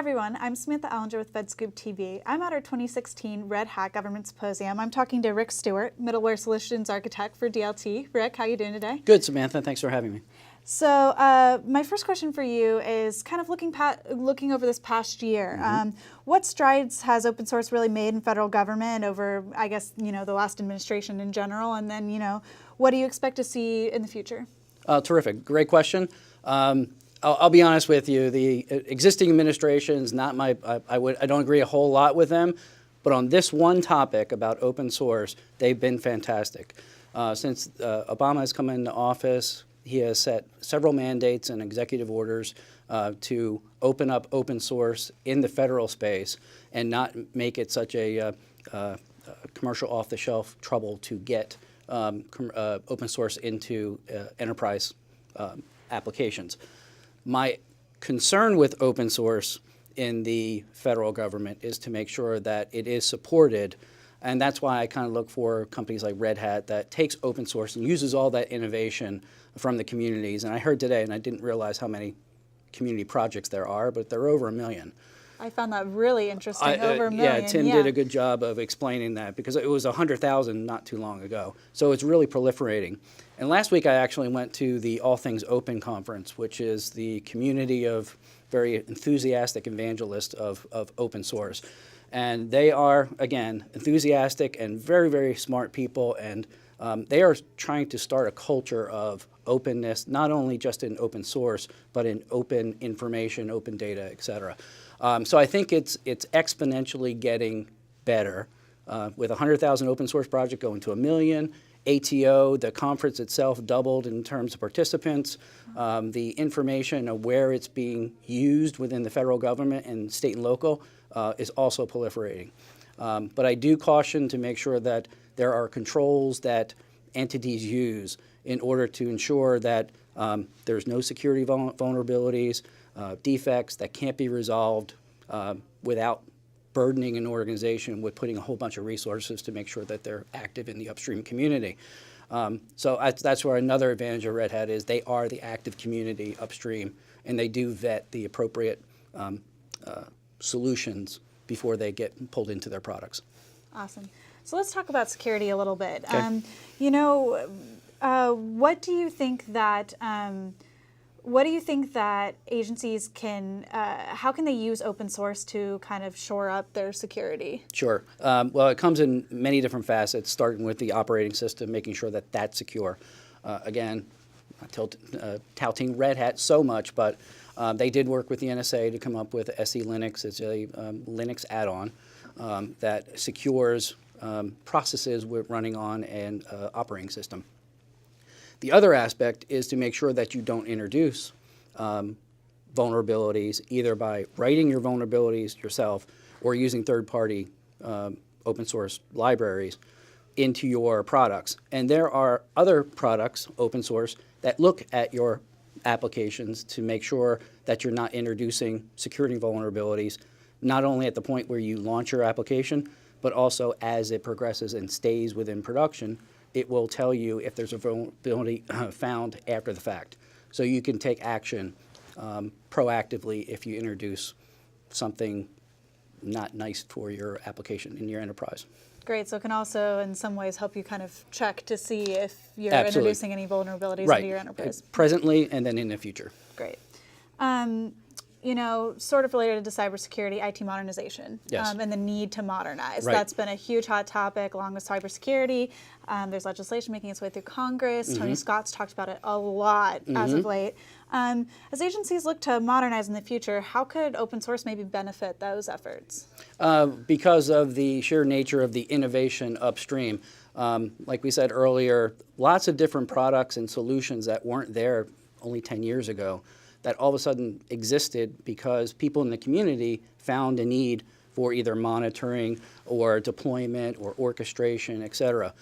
everyone, I'm Samantha Allinger with FedScoop TV. I'm at our 2016 Red Hat Government Symposium. I'm talking to Rick Stewart, Middleware Solutions Architect for DLT. Rick, how are you doing today? Good, Samantha. Thanks for having me. So my first question for you is kind of looking over this past year. What strides has open source really made in federal government over, I guess, the last administration in general? And then, what do you expect to see in the future? Terrific. Great question. I'll be honest with you. The existing administration is not my. I don't agree a whole lot with them, but on this one topic about open source, they've been fantastic. Since Obama has come into office, he has set several mandates and executive orders to open up open source in the federal space and not make it such a commercial off-the-shelf trouble to get open source into enterprise applications. My concern with open source in the federal government is to make sure that it is supported, and that's why I kind of look for companies like Red Hat that takes open source and uses all that innovation from the communities. And I heard today, and I didn't realize how many community projects there are, but there are over 1 million. I found that really interesting, over 1 million. Yeah, Tim did a good job of explaining that because it was 100,000 not too long ago. So it's really proliferating. And last week I actually went to the All Things Open conference, which is the community of very enthusiastic evangelists of open source. And they are, again, enthusiastic and very, very smart people, and they are trying to start a culture of openness, not only just in open source, but in open information, open data, et cetera. So I think it's exponentially getting better. With 100,000 open source project going to 1 million, ATO, the conference itself doubled in terms of participants. The information of where it's being used within the federal government and state and local is also proliferating. But I do caution to make sure that there are controls that entities use in order to ensure that there's no security vulnerabilities, defects that can't be resolved without burdening an organization with putting a whole bunch of resources to make sure that they're active in the upstream community. So that's where another advantage of Red Hat is they are the active community upstream, and they do vet the appropriate solutions before they get pulled into their products. Awesome. So let's talk about security a little bit. Okay. What do you think that agencies can, how can they use open source to kind of shore up their security? Sure. Well, it comes in many different facets, starting with the operating system, making sure that that's secure. Again, not touting Red Hat so much, but they did work with the NSA to come up with SE Linux. It's a Linux add-on that secures processes we're running on an operating system. The other aspect is to make sure that you don't introduce vulnerabilities either by writing your vulnerabilities yourself or using third-party open source libraries into your products. And there are other products, open source, that look at your applications to make sure that you're not introducing security vulnerabilities, not only at the point where you launch your application, but also as it progresses and stays within production. It will tell you if there's a vulnerability found after the fact. So you can take action proactively if you introduce something not nice for your application in your enterprise. Great. So it can also, in some ways, help you kind of check to see if you're Absolutely. introducing any vulnerabilities Right. into your enterprise. Presently and then in the future. Great. Sort of related to cybersecurity, IT modernization, Yes. and the need to modernize. Right. That's been a huge hot topic along with cybersecurity. There's legislation making its way through Congress. Tony Scott's talked about it a lot as of late. As agencies look to modernize in the future, how could open source maybe benefit those efforts? Because of the sheer nature of the innovation upstream. Like we said earlier, lots of different products and solutions that weren't there only 10 years ago that all of a sudden existed because people in the community found a need for either monitoring or deployment or orchestration, et cetera.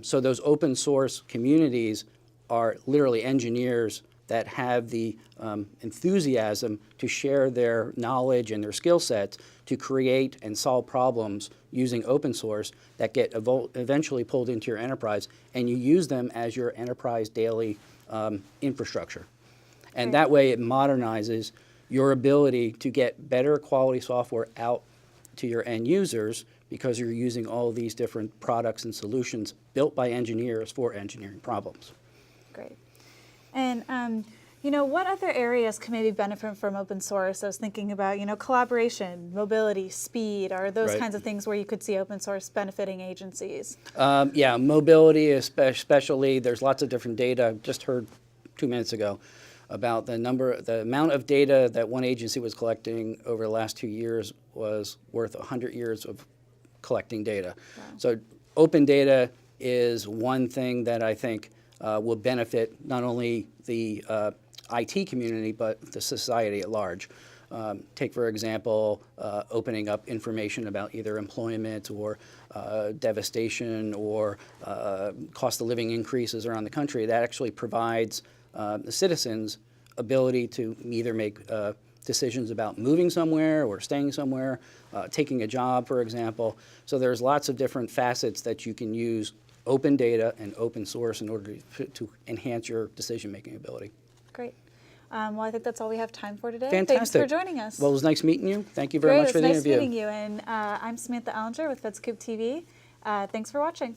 So those open source communities are literally engineers that have the enthusiasm to share their knowledge and their skill sets to create and solve problems using open source that get eventually pulled into your enterprise, and you use them as your enterprise daily infrastructure. And that way it modernizes your ability to get better quality software out to your end users because you're using all these different products and solutions built by engineers for engineering problems. Great. And what other areas can maybe benefit from open source? I was thinking about, collaboration, mobility, speed. Are those Right. kinds of things where you could see open source benefiting agencies? Yeah, mobility especially. There's lots of different data. Just heard 2 minutes ago about the amount of data that one agency was collecting over the last 2 years was worth 100 years of collecting data. Wow. So open data is one thing that I think will benefit not only the IT community, but the society at large. Take, for example, opening up information about either employment or devastation or cost of living increases around the country. That actually provides the citizens ability to either make decisions about moving somewhere or staying somewhere, taking a job, for example. So there's lots of different facets that you can use open data and open source in order to enhance your decision-making ability. Great. Well, I think that's all we have time for today. Fantastic. Thanks for joining us. Well, it was nice meeting you. Thank you very much for the Great, interview. it's nice meeting you. And I'm Samantha Allinger with FedScoop TV. Thanks for watching.